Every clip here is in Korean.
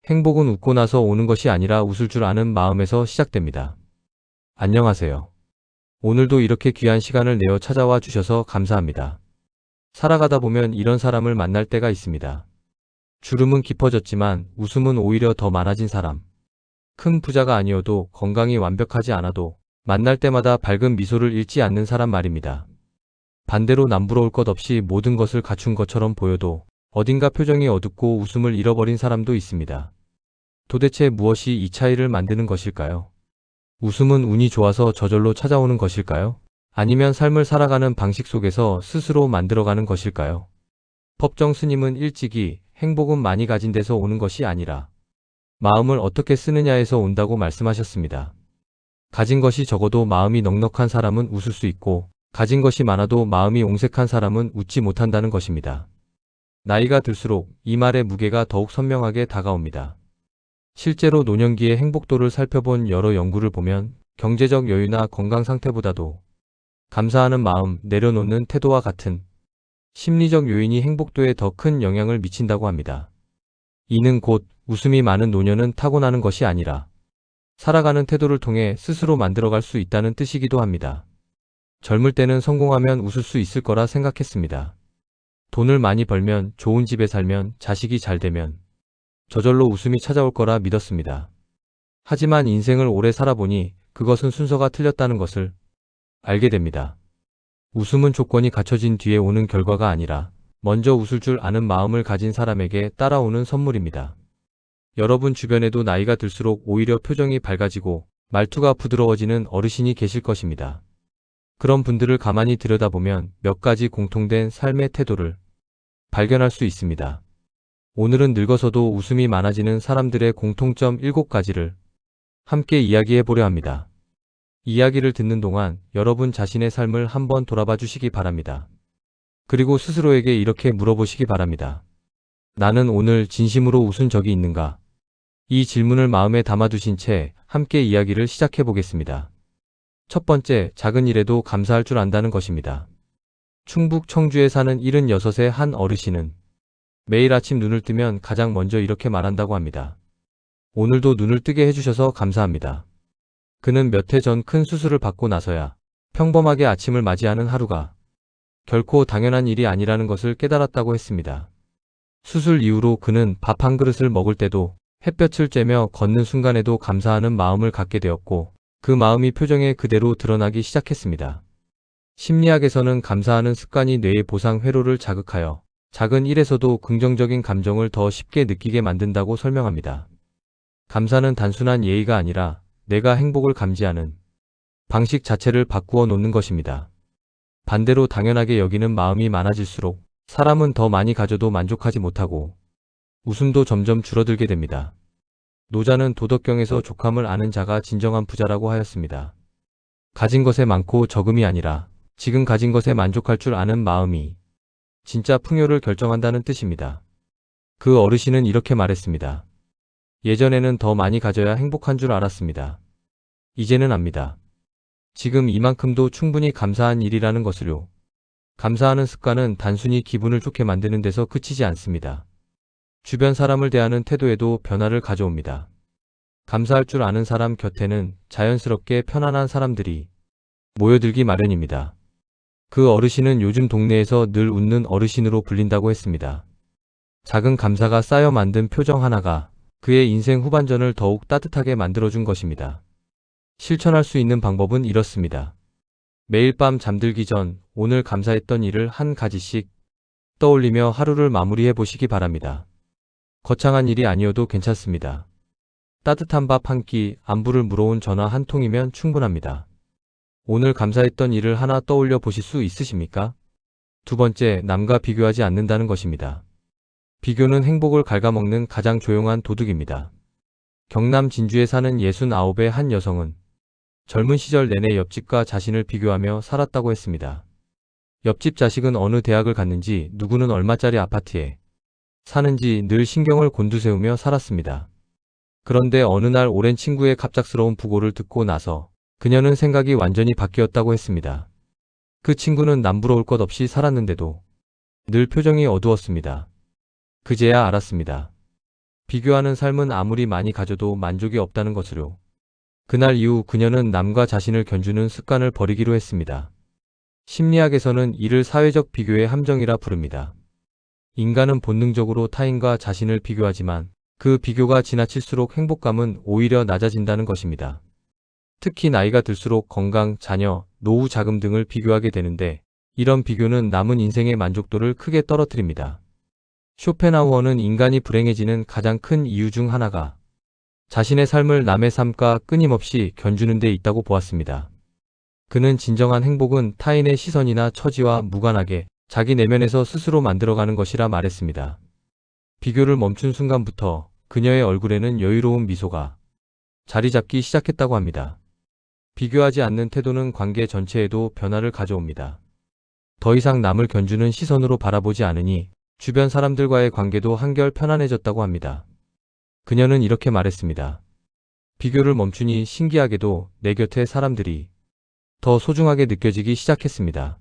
행복은 웃고 나서 오는 것이 아니라 웃을 줄 아는 마음에서 시작됩니다. 안녕하세요. 오늘도 이렇게 귀한 시간을 내어 찾아와 주셔서 감사합니다. 살아가다 보면 이런 사람을 만날 때가 있습니다. 주름은 깊어졌지만 웃음은 오히려 더 많아진 사람. 큰 부자가 아니어도 건강이 완벽하지 않아도 만날 때마다 밝은 미소를 잃지 않는 사람 말입니다. 반대로 남부러울 것 없이 모든 것을 갖춘 것처럼 보여도 어딘가 표정이 어둡고 웃음을 잃어버린 사람도 있습니다. 도대체 무엇이 이 차이를 만드는 것일까요? 웃음은 운이 좋아서 저절로 찾아오는 것일까요? 아니면 삶을 살아가는 방식 속에서 스스로 만들어가는 것일까요? 법정 스님은 일찍이 행복은 많이 가진 데서 오는 것이 아니라 마음을 어떻게 쓰느냐에서 온다고 말씀하셨습니다. 가진 것이 적어도 마음이 넉넉한 사람은 웃을 수 있고 가진 것이 많아도 마음이 옹색한 사람은 웃지 못한다는 것입니다. 나이가 들수록 이 말의 무게가 더욱 선명하게 다가옵니다. 실제로 노년기의 행복도를 살펴본 여러 연구를 보면 경제적 여유나 건강 상태보다도 감사하는 마음, 내려놓는 태도와 같은 심리적 요인이 행복도에 더 큰 영향을 미친다고 합니다. 이는 곧 웃음이 많은 노년은 타고나는 것이 아니라 살아가는 태도를 통해 스스로 만들어갈 수 있다는 뜻이기도 합니다. 젊을 때는 성공하면 웃을 수 있을 거라 생각했습니다. 돈을 많이 벌면, 좋은 집에 살면, 자식이 잘 되면 저절로 웃음이 찾아올 거라 믿었습니다. 하지만 인생을 오래 살아보니 그것은 순서가 틀렸다는 것을 알게 됩니다. 웃음은 조건이 갖춰진 뒤에 오는 결과가 아니라 먼저 웃을 줄 아는 마음을 가진 사람에게 따라오는 선물입니다. 여러분 주변에도 나이가 들수록 오히려 표정이 밝아지고 말투가 부드러워지는 어르신이 계실 것입니다. 그런 분들을 가만히 들여다보면 몇 가지 공통된 삶의 태도를 발견할 수 있습니다. 오늘은 늙어서도 웃음이 많아지는 사람들의 공통점 7가지를 함께 이야기해 보려 합니다. 이야기를 듣는 동안 여러분 자신의 삶을 한번 돌아봐 주시기 바랍니다. 그리고 스스로에게 이렇게 물어보시기 바랍니다. 나는 오늘 진심으로 웃은 적이 있는가? 이 질문을 마음에 담아두신 채 함께 이야기를 시작해 보겠습니다. 첫 번째, 작은 일에도 감사할 줄 안다는 것입니다. 충북 청주에 사는 76의 한 어르신은 매일 아침 눈을 뜨면 가장 먼저 이렇게 말한다고 합니다. 오늘도 눈을 뜨게 해주셔서 감사합니다. 그는 몇 해 전 큰 수술을 받고 나서야 평범하게 아침을 맞이하는 하루가 결코 당연한 일이 아니라는 것을 깨달았다고 했습니다. 수술 이후로 그는 밥 한 그릇을 먹을 때도 햇볕을 쬐며 걷는 순간에도 감사하는 마음을 갖게 되었고 그 마음이 표정에 그대로 드러나기 시작했습니다. 심리학에서는 감사하는 습관이 뇌의 보상 회로를 자극하여 작은 일에서도 긍정적인 감정을 더 쉽게 느끼게 만든다고 설명합니다. 감사는 단순한 예의가 아니라 내가 행복을 감지하는 방식 자체를 바꾸어 놓는 것입니다. 반대로 당연하게 여기는 마음이 많아질수록 사람은 더 많이 가져도 만족하지 못하고 웃음도 점점 줄어들게 됩니다. 노자는 도덕경에서 족함을 아는 자가 진정한 부자라고 하였습니다. 가진 것에 많고 적음이 아니라 지금 가진 것에 만족할 줄 아는 마음이 진짜 풍요를 결정한다는 뜻입니다. 그 어르신은 이렇게 말했습니다. 예전에는 더 많이 가져야 행복한 줄 알았습니다. 이제는 압니다. 지금 이만큼도 충분히 감사한 일이라는 것을요. 감사하는 습관은 단순히 기분을 좋게 만드는 데서 그치지 않습니다. 주변 사람을 대하는 태도에도 변화를 가져옵니다. 감사할 줄 아는 사람 곁에는 자연스럽게 편안한 사람들이 모여들기 마련입니다. 그 어르신은 요즘 동네에서 늘 웃는 어르신으로 불린다고 했습니다. 작은 감사가 쌓여 만든 표정 하나가 그의 인생 후반전을 더욱 따뜻하게 만들어준 것입니다. 실천할 수 있는 방법은 이렇습니다. 매일 밤 잠들기 전 오늘 감사했던 일을 한 가지씩 떠올리며 하루를 마무리해 보시기 바랍니다. 거창한 일이 아니어도 괜찮습니다. 따뜻한 밥 한 끼, 안부를 물어온 전화 한 통이면 충분합니다. 오늘 감사했던 일을 하나 떠올려 보실 수 있으십니까? 두 번째, 남과 비교하지 않는다는 것입니다. 비교는 행복을 갉아먹는 가장 조용한 도둑입니다. 경남 진주에 사는 69의 한 여성은 젊은 시절 내내 옆집과 자신을 비교하며 살았다고 했습니다. 옆집 자식은 어느 대학을 갔는지, 누구는 얼마짜리 아파트에 사는지 늘 신경을 곤두세우며 살았습니다. 그런데 어느 날 오랜 친구의 갑작스러운 부고를 듣고 나서 그녀는 생각이 완전히 바뀌었다고 했습니다. 그 친구는 남부러울 것 없이 살았는데도 늘 표정이 어두웠습니다. 그제야 알았습니다. 비교하는 삶은 아무리 많이 가져도 만족이 없다는 것으로. 그날 이후 그녀는 남과 자신을 견주는 습관을 버리기로 했습니다. 심리학에서는 이를 사회적 비교의 함정이라 부릅니다. 인간은 본능적으로 타인과 자신을 비교하지만 그 비교가 지나칠수록 행복감은 오히려 낮아진다는 것입니다. 특히 나이가 들수록 건강, 자녀, 노후 자금 등을 비교하게 되는데 이런 비교는 남은 인생의 만족도를 크게 떨어뜨립니다. 쇼펜하우어는 인간이 불행해지는 가장 큰 이유 중 하나가 자신의 삶을 남의 삶과 끊임없이 견주는 데 있다고 보았습니다. 그는 진정한 행복은 타인의 시선이나 처지와 무관하게 자기 내면에서 스스로 만들어가는 것이라 말했습니다. 비교를 멈춘 순간부터 그녀의 얼굴에는 여유로운 미소가 자리 잡기 시작했다고 합니다. 비교하지 않는 태도는 관계 전체에도 변화를 가져옵니다. 더 이상 남을 견주는 시선으로 바라보지 않으니 주변 사람들과의 관계도 한결 편안해졌다고 합니다. 그녀는 이렇게 말했습니다. 비교를 멈추니 신기하게도 내 곁의 사람들이 더 소중하게 느껴지기 시작했습니다.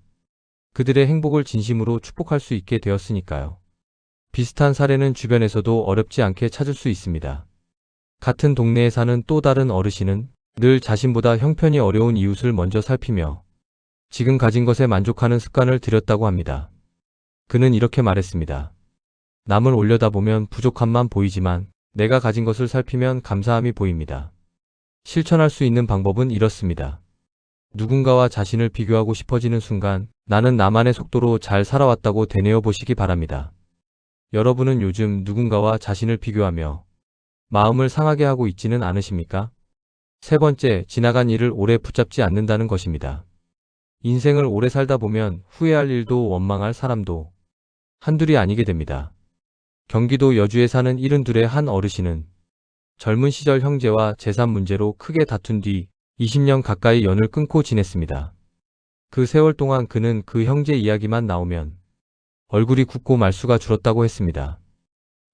그들의 행복을 진심으로 축복할 수 있게 되었으니까요. 비슷한 사례는 주변에서도 어렵지 않게 찾을 수 있습니다. 같은 동네에 사는 또 다른 어르신은 늘 자신보다 형편이 어려운 이웃을 먼저 살피며 지금 가진 것에 만족하는 습관을 들였다고 합니다. 그는 이렇게 말했습니다. 남을 올려다보면 부족함만 보이지만 내가 가진 것을 살피면 감사함이 보입니다. 실천할 수 있는 방법은 이렇습니다. 누군가와 자신을 비교하고 싶어지는 순간 나는 나만의 속도로 잘 살아왔다고 되뇌어 보시기 바랍니다. 여러분은 요즘 누군가와 자신을 비교하며 마음을 상하게 하고 있지는 않으십니까? 세 번째, 지나간 일을 오래 붙잡지 않는다는 것입니다. 인생을 오래 살다 보면 후회할 일도 원망할 사람도 한둘이 아니게 됩니다. 경기도 여주에 사는 72의 한 어르신은 젊은 시절 형제와 재산 문제로 크게 다툰 뒤 20년 가까이 연을 끊고 지냈습니다. 그 세월 동안 그는 그 형제 이야기만 나오면 얼굴이 굳고 말수가 줄었다고 했습니다.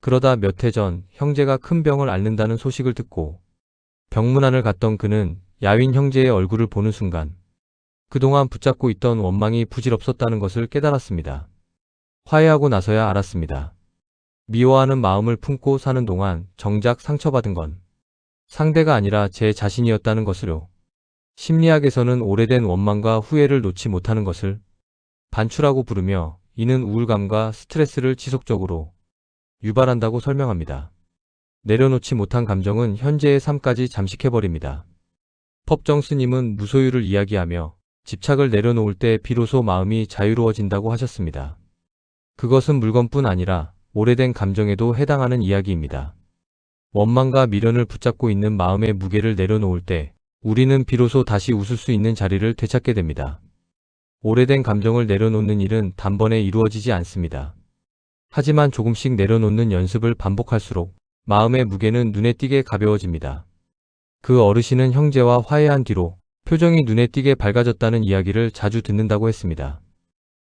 그러다 몇 해 전 형제가 큰 병을 앓는다는 소식을 듣고 병문안을 갔던 그는 야윈 형제의 얼굴을 보는 순간 그동안 붙잡고 있던 원망이 부질없었다는 것을 깨달았습니다. 화해하고 나서야 알았습니다. 미워하는 마음을 품고 사는 동안 정작 상처받은 건 상대가 아니라 제 자신이었다는 것을요. 심리학에서는 오래된 원망과 후회를 놓지 못하는 것을 반추라고 부르며 이는 우울감과 스트레스를 지속적으로 유발한다고 설명합니다. 내려놓지 못한 감정은 현재의 삶까지 잠식해버립니다. 법정 스님은 무소유를 이야기하며 집착을 내려놓을 때 비로소 마음이 자유로워진다고 하셨습니다. 그것은 물건뿐 아니라 오래된 감정에도 해당하는 이야기입니다. 원망과 미련을 붙잡고 있는 마음의 무게를 내려놓을 때 우리는 비로소 다시 웃을 수 있는 자리를 되찾게 됩니다. 오래된 감정을 내려놓는 일은 단번에 이루어지지 않습니다. 하지만 조금씩 내려놓는 연습을 반복할수록 마음의 무게는 눈에 띄게 가벼워집니다. 그 어르신은 형제와 화해한 뒤로 표정이 눈에 띄게 밝아졌다는 이야기를 자주 듣는다고 했습니다.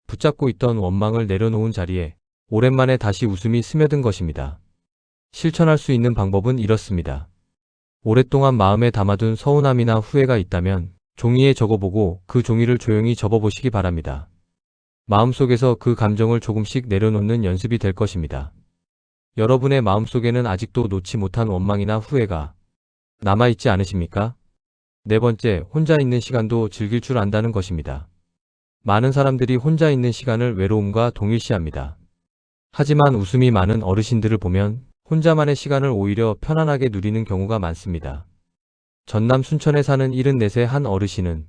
붙잡고 있던 원망을 내려놓은 자리에 오랜만에 다시 웃음이 스며든 것입니다. 실천할 수 있는 방법은 이렇습니다. 오랫동안 마음에 담아둔 서운함이나 후회가 있다면 종이에 적어보고 그 종이를 조용히 접어보시기 바랍니다. 마음속에서 그 감정을 조금씩 내려놓는 연습이 될 것입니다. 여러분의 마음속에는 아직도 놓지 못한 원망이나 후회가 남아있지 않으십니까? 네 번째, 혼자 있는 시간도 즐길 줄 안다는 것입니다. 많은 사람들이 혼자 있는 시간을 외로움과 동일시합니다. 하지만 웃음이 많은 어르신들을 보면 혼자만의 시간을 오히려 편안하게 누리는 경우가 많습니다. 전남 순천에 사는 74세 한 어르신은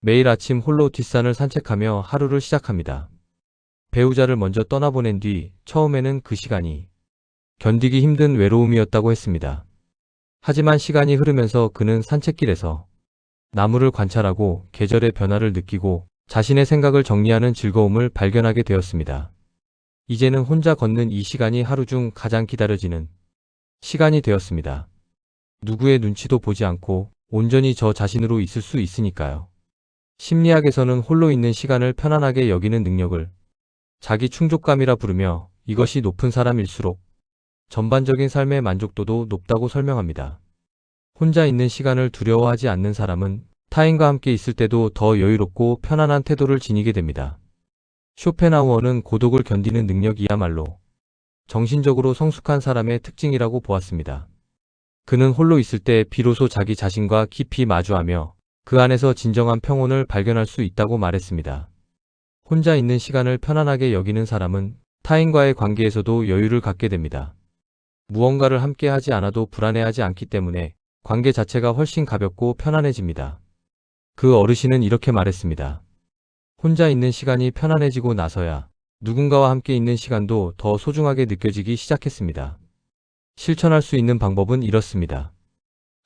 매일 아침 홀로 뒷산을 산책하며 하루를 시작합니다. 배우자를 먼저 떠나보낸 뒤 처음에는 그 시간이 견디기 힘든 외로움이었다고 했습니다. 하지만 시간이 흐르면서 그는 산책길에서 나무를 관찰하고 계절의 변화를 느끼고 자신의 생각을 정리하는 즐거움을 발견하게 되었습니다. 이제는 혼자 걷는 이 시간이 하루 중 가장 기다려지는 시간이 되었습니다. 누구의 눈치도 보지 않고 온전히 저 자신으로 있을 수 있으니까요. 심리학에서는 홀로 있는 시간을 편안하게 여기는 능력을 자기 충족감이라 부르며 이것이 높은 사람일수록 전반적인 삶의 만족도도 높다고 설명합니다. 혼자 있는 시간을 두려워하지 않는 사람은 타인과 함께 있을 때도 더 여유롭고 편안한 태도를 지니게 됩니다. 쇼펜하우어는 고독을 견디는 능력이야말로 정신적으로 성숙한 사람의 특징이라고 보았습니다. 그는 홀로 있을 때 비로소 자기 자신과 깊이 마주하며 그 안에서 진정한 평온을 발견할 수 있다고 말했습니다. 혼자 있는 시간을 편안하게 여기는 사람은 타인과의 관계에서도 여유를 갖게 됩니다. 무언가를 함께 하지 않아도 불안해하지 않기 때문에 관계 자체가 훨씬 가볍고 편안해집니다. 그 어르신은 이렇게 말했습니다. 혼자 있는 시간이 편안해지고 나서야 누군가와 함께 있는 시간도 더 소중하게 느껴지기 시작했습니다. 실천할 수 있는 방법은 이렇습니다.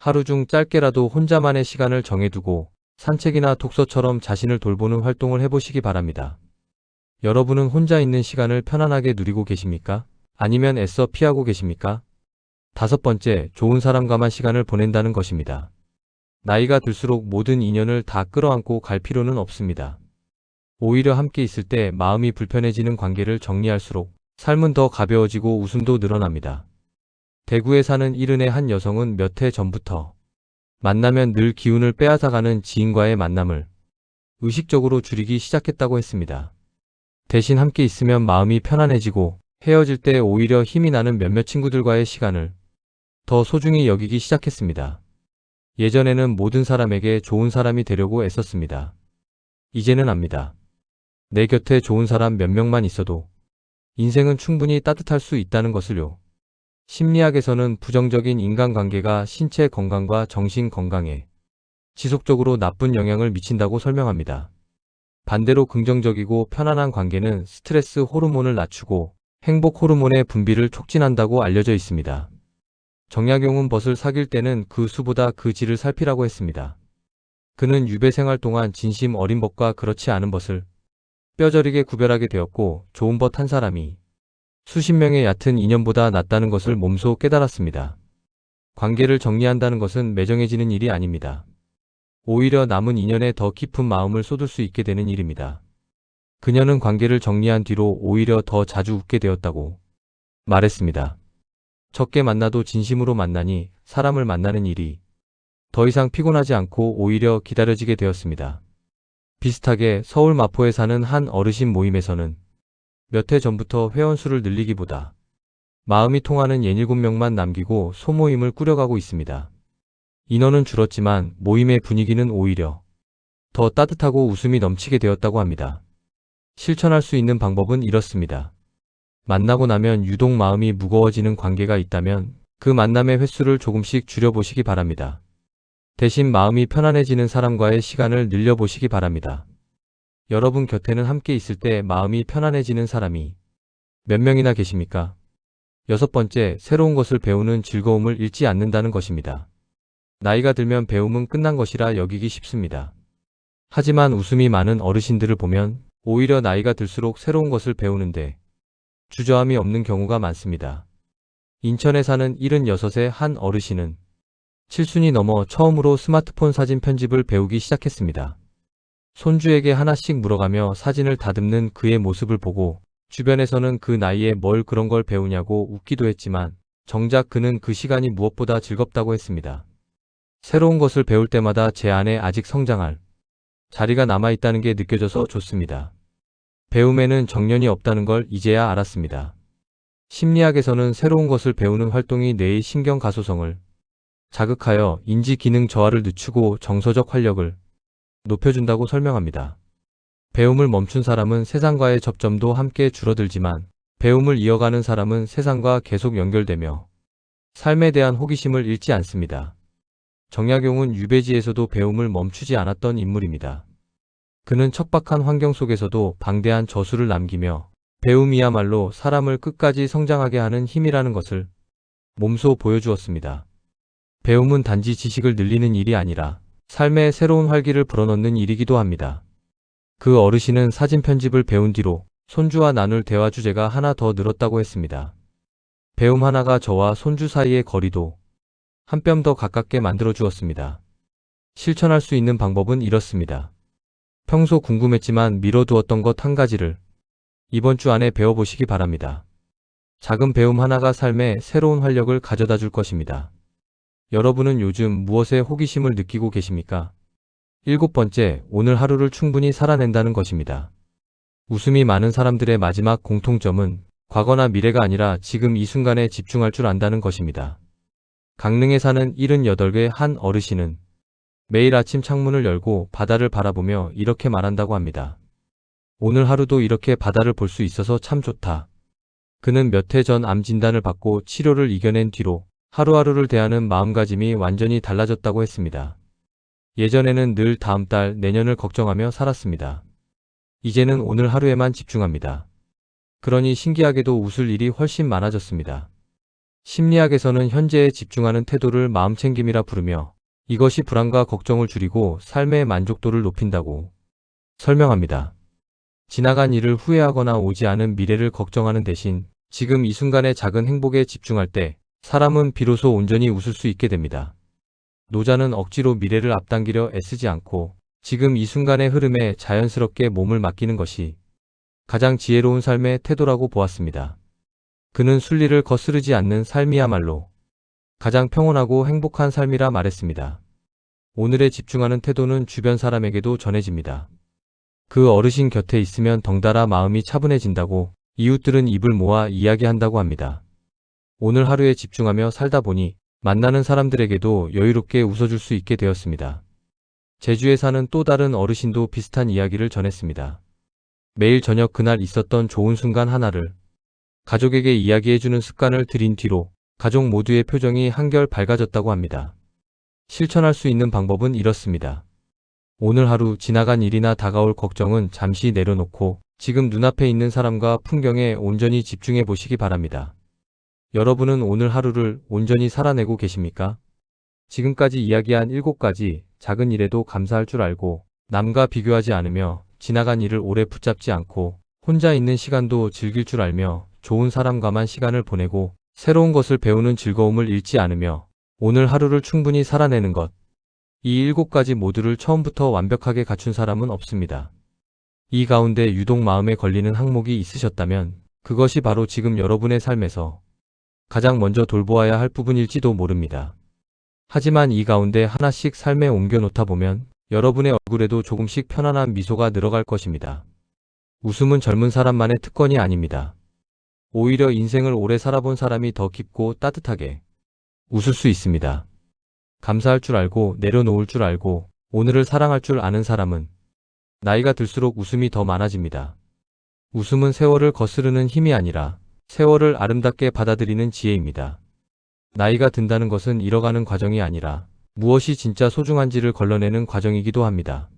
하루 중 짧게라도 혼자만의 시간을 정해두고 산책이나 독서처럼 자신을 돌보는 활동을 해보시기 바랍니다. 여러분은 혼자 있는 시간을 편안하게 누리고 계십니까? 아니면 애써 피하고 계십니까? 5번째, 좋은 사람과만 시간을 보낸다는 것입니다. 나이가 들수록 모든 인연을 다 끌어안고 갈 필요는 없습니다. 오히려 함께 있을 때 마음이 불편해지는 관계를 정리할수록 삶은 더 가벼워지고 웃음도 늘어납니다. 대구에 사는 이른의 한 여성은 몇 해 전부터 만나면 늘 기운을 빼앗아가는 지인과의 만남을 의식적으로 줄이기 시작했다고 했습니다. 대신 함께 있으면 마음이 편안해지고 헤어질 때 오히려 힘이 나는 몇몇 친구들과의 시간을 더 소중히 여기기 시작했습니다. 예전에는 모든 사람에게 좋은 사람이 되려고 애썼습니다. 이제는 압니다. 내 곁에 좋은 사람 몇 명만 있어도 인생은 충분히 따뜻할 수 있다는 것을요. 심리학에서는 부정적인 인간관계가 신체 건강과 정신 건강에 지속적으로 나쁜 영향을 미친다고 설명합니다. 반대로 긍정적이고 편안한 관계는 스트레스 호르몬을 낮추고 행복 호르몬의 분비를 촉진한다고 알려져 있습니다. 정약용은 벗을 사귈 때는 그 수보다 그 질을 살피라고 했습니다. 그는 유배 생활 동안 진심 어린 벗과 그렇지 않은 벗을 뼈저리게 구별하게 되었고 좋은 벗 한 사람이 수십 명의 얕은 인연보다 낫다는 것을 몸소 깨달았습니다. 관계를 정리한다는 것은 매정해지는 일이 아닙니다. 오히려 남은 인연에 더 깊은 마음을 쏟을 수 있게 되는 일입니다. 그녀는 관계를 정리한 뒤로 오히려 더 자주 웃게 되었다고 말했습니다. 적게 만나도 진심으로 만나니 사람을 만나는 일이 더 이상 피곤하지 않고 오히려 기다려지게 되었습니다. 비슷하게 서울 마포에 사는 한 어르신 모임에서는 몇 해 전부터 회원수를 늘리기보다 마음이 통하는 67명만 남기고 소모임을 꾸려가고 있습니다. 인원은 줄었지만 모임의 분위기는 오히려 더 따뜻하고 웃음이 넘치게 되었다고 합니다. 실천할 수 있는 방법은 이렇습니다. 만나고 나면 유독 마음이 무거워지는 관계가 있다면 그 만남의 횟수를 조금씩 줄여보시기 바랍니다. 대신 마음이 편안해지는 사람과의 시간을 늘려보시기 바랍니다. 여러분 곁에는 함께 있을 때 마음이 편안해지는 사람이 몇 명이나 계십니까? 6번째, 새로운 것을 배우는 즐거움을 잃지 않는다는 것입니다. 나이가 들면 배움은 끝난 것이라 여기기 쉽습니다. 하지만 웃음이 많은 어르신들을 보면 오히려 나이가 들수록 새로운 것을 배우는데 주저함이 없는 경우가 많습니다. 인천에 사는 76의 한 어르신은 7순이 넘어 처음으로 스마트폰 사진 편집을 배우기 시작했습니다. 손주에게 하나씩 물어가며 사진을 다듬는 그의 모습을 보고 주변에서는 그 나이에 뭘 그런 걸 배우냐고 웃기도 했지만 정작 그는 그 시간이 무엇보다 즐겁다고 했습니다. 새로운 것을 배울 때마다 제 안에 아직 성장할 자리가 남아있다는 게 느껴져서 좋습니다. 배움에는 정년이 없다는 걸 이제야 알았습니다. 심리학에서는 새로운 것을 배우는 활동이 뇌의 신경 가소성을 자극하여 인지 기능 저하를 늦추고 정서적 활력을 높여준다고 설명합니다. 배움을 멈춘 사람은 세상과의 접점도 함께 줄어들지만 배움을 이어가는 사람은 세상과 계속 연결되며 삶에 대한 호기심을 잃지 않습니다. 정약용은 유배지에서도 배움을 멈추지 않았던 인물입니다. 그는 척박한 환경 속에서도 방대한 저수를 남기며 배움이야말로 사람을 끝까지 성장하게 하는 힘이라는 것을 몸소 보여주었습니다. 배움은 단지 지식을 늘리는 일이 아니라 삶의 새로운 활기를 불어넣는 일이기도 합니다. 그 어르신은 사진 편집을 배운 뒤로 손주와 나눌 대화 주제가 하나 더 늘었다고 했습니다. 배움 하나가 저와 손주 사이의 거리도 한 뼘 더 가깝게 만들어 주었습니다. 실천할 수 있는 방법은 이렇습니다. 평소 궁금했지만 미뤄두었던 것 한 가지를 이번 주 안에 배워보시기 바랍니다. 작은 배움 하나가 삶에 새로운 활력을 가져다 줄 것입니다. 여러분은 요즘 무엇에 호기심을 느끼고 계십니까? 7번째, 오늘 하루를 충분히 살아낸다는 것입니다. 웃음이 많은 사람들의 마지막 공통점은 과거나 미래가 아니라 지금 이 순간에 집중할 줄 안다는 것입니다. 강릉에 사는 78의 한 어르신은 매일 아침 창문을 열고 바다를 바라보며 이렇게 말한다고 합니다. 오늘 하루도 이렇게 바다를 볼 수 있어서 참 좋다. 그는 몇 해 전 암 진단을 받고 치료를 이겨낸 뒤로 하루하루를 대하는 마음가짐이 완전히 달라졌다고 했습니다. 예전에는 늘 다음 달, 내년을 걱정하며 살았습니다. 이제는 오늘 하루에만 집중합니다. 그러니 신기하게도 웃을 일이 훨씬 많아졌습니다. 심리학에서는 현재에 집중하는 태도를 마음챙김이라 부르며 이것이 불안과 걱정을 줄이고 삶의 만족도를 높인다고 설명합니다. 지나간 일을 후회하거나 오지 않은 미래를 걱정하는 대신 지금 이 순간의 작은 행복에 집중할 때 사람은 비로소 온전히 웃을 수 있게 됩니다. 노자는 억지로 미래를 앞당기려 애쓰지 않고 지금 이 순간의 흐름에 자연스럽게 몸을 맡기는 것이 가장 지혜로운 삶의 태도라고 보았습니다. 그는 순리를 거스르지 않는 삶이야말로 가장 평온하고 행복한 삶이라 말했습니다. 오늘에 집중하는 태도는 주변 사람에게도 전해집니다. 그 어르신 곁에 있으면 덩달아 마음이 차분해진다고 이웃들은 입을 모아 이야기한다고 합니다. 오늘 하루에 집중하며 살다 보니 만나는 사람들에게도 여유롭게 웃어줄 수 있게 되었습니다. 제주에 사는 또 다른 어르신도 비슷한 이야기를 전했습니다. 매일 저녁 그날 있었던 좋은 순간 하나를 가족에게 이야기해주는 습관을 들인 뒤로 가족 모두의 표정이 한결 밝아졌다고 합니다. 실천할 수 있는 방법은 이렇습니다. 오늘 하루 지나간 일이나 다가올 걱정은 잠시 내려놓고 지금 눈앞에 있는 사람과 풍경에 온전히 집중해 보시기 바랍니다. 여러분은 오늘 하루를 온전히 살아내고 계십니까? 지금까지 이야기한 7가지 작은 일에도 감사할 줄 알고 남과 비교하지 않으며 지나간 일을 오래 붙잡지 않고 혼자 있는 시간도 즐길 줄 알며 좋은 사람과만 시간을 보내고 새로운 것을 배우는 즐거움을 잃지 않으며 오늘 하루를 충분히 살아내는 것. 이 7가지 모두를 처음부터 완벽하게 갖춘 사람은 없습니다. 이 가운데 유독 마음에 걸리는 항목이 있으셨다면 그것이 바로 지금 여러분의 삶에서 가장 먼저 돌보아야 할 부분일지도 모릅니다. 하지만 이 가운데 하나씩 삶에 옮겨놓다 보면 여러분의 얼굴에도 조금씩 편안한 미소가 늘어갈 것입니다. 웃음은 젊은 사람만의 특권이 아닙니다. 오히려 인생을 오래 살아본 사람이 더 깊고 따뜻하게 웃을 수 있습니다. 감사할 줄 알고 내려놓을 줄 알고 오늘을 사랑할 줄 아는 사람은 나이가 들수록 웃음이 더 많아집니다. 웃음은 세월을 거스르는 힘이 아니라 세월을 아름답게 받아들이는 지혜입니다. 나이가 든다는 것은 잃어가는 과정이 아니라 무엇이 진짜 소중한지를 걸러내는 과정이기도 합니다.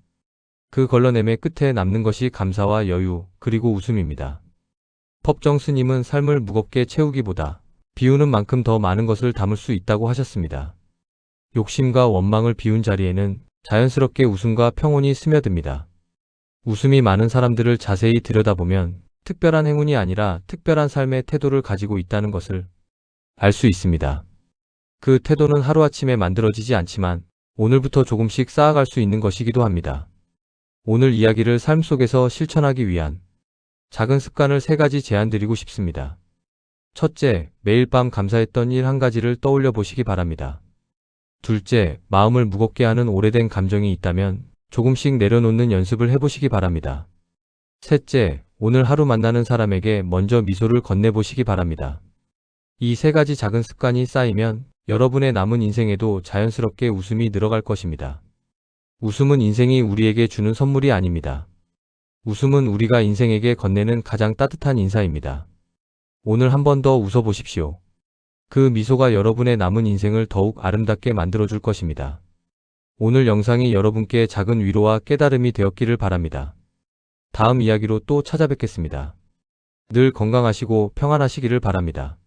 그 걸러냄의 끝에 남는 것이 감사와 여유 그리고 웃음입니다. 법정 스님은 삶을 무겁게 채우기보다 비우는 만큼 더 많은 것을 담을 수 있다고 하셨습니다. 욕심과 원망을 비운 자리에는 자연스럽게 웃음과 평온이 스며듭니다. 웃음이 많은 사람들을 자세히 들여다보면 특별한 행운이 아니라 특별한 삶의 태도를 가지고 있다는 것을 알 수 있습니다. 그 태도는 하루아침에 만들어지지 않지만 오늘부터 조금씩 쌓아갈 수 있는 것이기도 합니다. 오늘 이야기를 삶 속에서 실천하기 위한 작은 습관을 3가지 제안드리고 싶습니다. 첫째, 매일 밤 감사했던 일 1가지를 떠올려 보시기 바랍니다. 둘째, 마음을 무겁게 하는 오래된 감정이 있다면 조금씩 내려놓는 연습을 해보시기 바랍니다. 셋째, 오늘 하루 만나는 사람에게 먼저 미소를 건네보시기 바랍니다. 이 3가지 작은 습관이 쌓이면 여러분의 남은 인생에도 자연스럽게 웃음이 늘어갈 것입니다. 웃음은 인생이 우리에게 주는 선물이 아닙니다. 웃음은 우리가 인생에게 건네는 가장 따뜻한 인사입니다. 오늘 한 번 더 웃어보십시오. 그 미소가 여러분의 남은 인생을 더욱 아름답게 만들어줄 것입니다. 오늘 영상이 여러분께 작은 위로와 깨달음이 되었기를 바랍니다. 다음 이야기로 또 찾아뵙겠습니다. 늘 건강하시고 평안하시기를 바랍니다.